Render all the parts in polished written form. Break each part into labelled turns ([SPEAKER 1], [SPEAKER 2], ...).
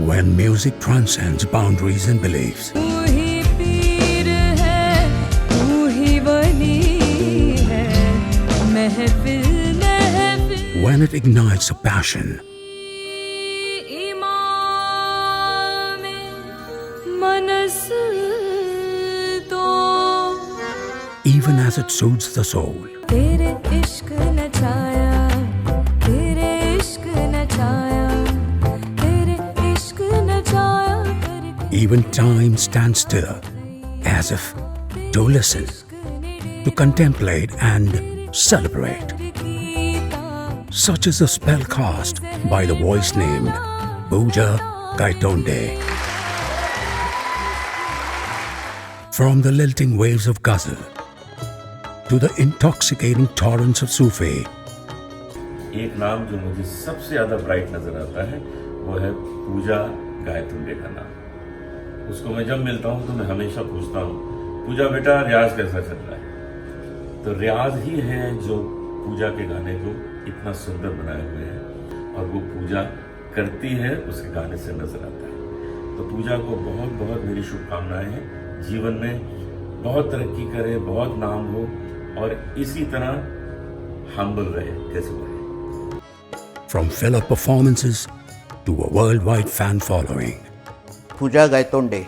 [SPEAKER 1] when music transcends boundaries and beliefs. When it ignites a passion. Even as it soothes the soul. Even time stands still, as if to listen, to contemplate and celebrate. Such is the spell cast by the voice named Pooja Gaitonde. From the lilting waves of ghazal to the intoxicating torrents of Sufi.
[SPEAKER 2] एक नाम जो मुझे सबसे ज़्यादा bright नजर आता है वो है पूजा गायतुंडे का नाम। उसको मैं जब मिलता हूँ तो मैं हमेशा पूछता हूँ, पूजा बेटा रियाज कैसा चल रहा है? तो रियाज ही है जो पूजा के गाने को इतना सुंदर बनाए हुए हैं और वो पूजा करती है उसके गाने से नजर आता है। तो पूजा को बहुत बहुत मेरी शुभकामनाएं हैं, जीवन में बहुत तरक्की करे, बहुत नाम हो और इसी तरह हम्बल रहे जैसे वो है।
[SPEAKER 1] From filler performances to a worldwide fan following.
[SPEAKER 3] पूजा गायतोंडे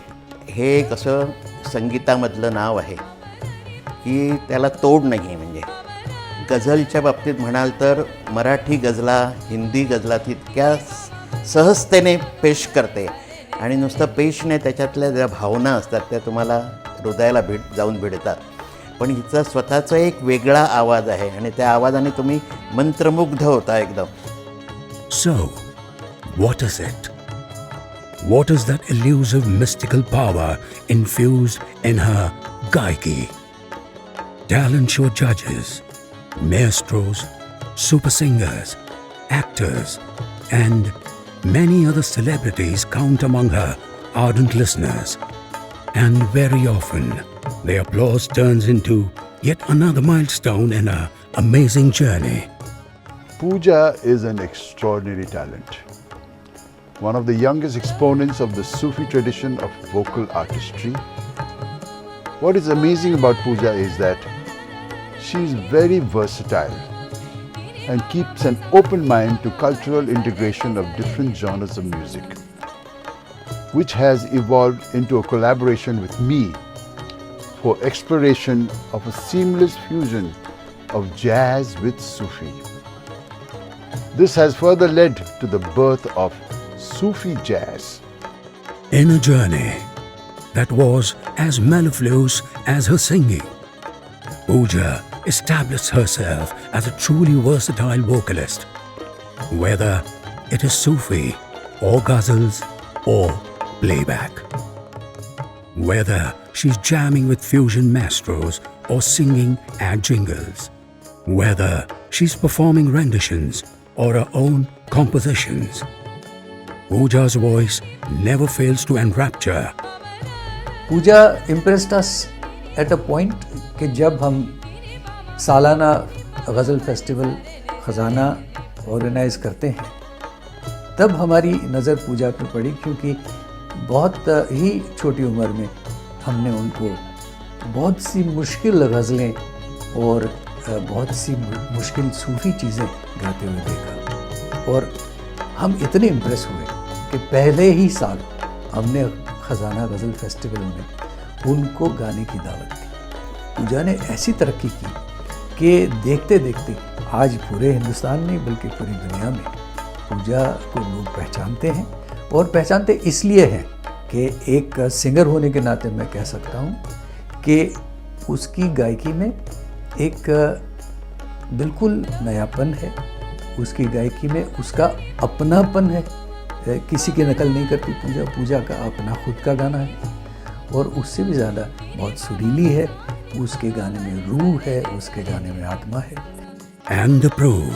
[SPEAKER 3] हे एक असं संगीतामधलं नाव आहे की त्याला तोड नाही आहे. म्हणजे गझलच्या बाबतीत म्हणाल तर मराठी गझला हिंदी गझला तितक्या सहजतेने पेश करते आणि नुसतं पेश नाही, त्याच्यातल्या ज्या भावना असतात त्या तुम्हाला हृदयाला जाऊन भिडतात. पण हिचा स्वतःचा एक वेगळा आवाज आहे आणि त्या आवाजाने तुम्ही मंत्रमुग्ध होता एकदम.
[SPEAKER 1] So, what is it? What is that elusive mystical power infused in her gaiki? Talent show judges, maestros, super singers, actors, and many other celebrities count among her ardent listeners. And very often, their applause turns into yet another milestone in her amazing journey.
[SPEAKER 4] Pooja is an extraordinary talent. One of the youngest exponents of the Sufi tradition of vocal artistry. What is amazing about Pooja is that she is very versatile and keeps an open mind to cultural integration of different genres of music, which has evolved into a collaboration with me for exploration of a seamless fusion of jazz with Sufi. This has further led to the birth of Sufi jazz.
[SPEAKER 1] In a journey that was as mellifluous as her singing, Pooja established herself as a truly versatile vocalist, whether it is Sufi or ghazals or playback. Whether she's jamming with fusion maestros or singing at jingles. Whether she's performing renditions or her own compositions. Pooja's voice never fails to enrapture.
[SPEAKER 5] Pooja impressed us at a point कि जब हम सालाना गज़ल festival ख़ज़ाना organise करते हैं तब हमारी नज़र पूजा पर पड़ी, क्योंकि बहुत ही छोटी उम्र में हमने उनको बहुत सी मुश्किल गज़लें और बहुत सी मुश्किल सूफ़ी चीज़ें गाते हुए देखा और हम इतने इम्प्रेस हुए कि पहले ही साल हमने ख़ज़ाना गज़ल फेस्टिवल में उनको गाने की दावत दी. पूजा ने ऐसी तरक्की की कि देखते देखते आज पूरे हिंदुस्तान नहीं बल्कि पूरी दुनिया में पूजा को लोग पहचानते हैं और पहचानते इसलिए हैं कि एक सिंगर होने के नाते मैं कह सकता हूँ कि उसकी गायकी में एक बिल्कुल नयापन है, उसकी गायकी में उसका अपनापन है. किसी की नकल नहीं करती पूजा, पूजा का अपना खुद का गाना है और उससे भी ज़्यादा बहुत सुरीली है. उसके गाने में रूह है, उसके गाने में आत्मा है.
[SPEAKER 1] And the proof.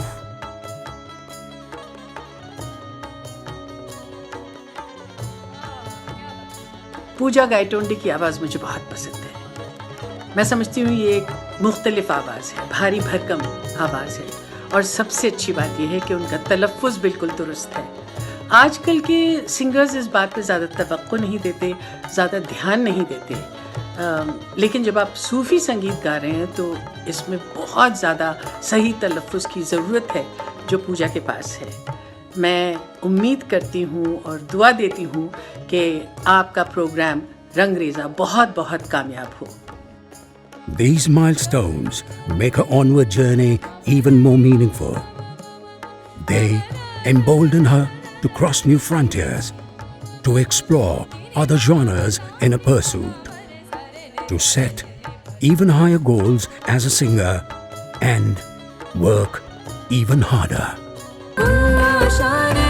[SPEAKER 6] पूजा गायटोंडे की आवाज़ मुझे बहुत पसंद है. मैं समझती हूँ ये एक मुख्तलिफ आवाज़ है, भारी भरकम आवाज़ है और सबसे अच्छी बात यह है कि उनका तलफ़्फ़ुज़ बिल्कुल दुरुस्त है. आजकल के सिंगर्स इस बात पे ज़्यादा तवक्को नहीं देते, ज़्यादा ध्यान नहीं देते, लेकिन जब आप सूफ़ी संगीत गा रहे हैं तो इसमें बहुत ज़्यादा सही तलफ़्फ़ुज़ की ज़रूरत है जो पूजा के पास है। मैं उम्मीद करती हूँ और दुआ देती हूँ कि आपका प्रोग्राम रंगरेज़ा बहुत बहुत कामयाब हो।
[SPEAKER 1] These milestones make her onward journey even more meaningful. They embolden her to cross new frontiers, to explore other genres in her pursuit, to set even higher goals as a singer and work even harder.
[SPEAKER 7] शान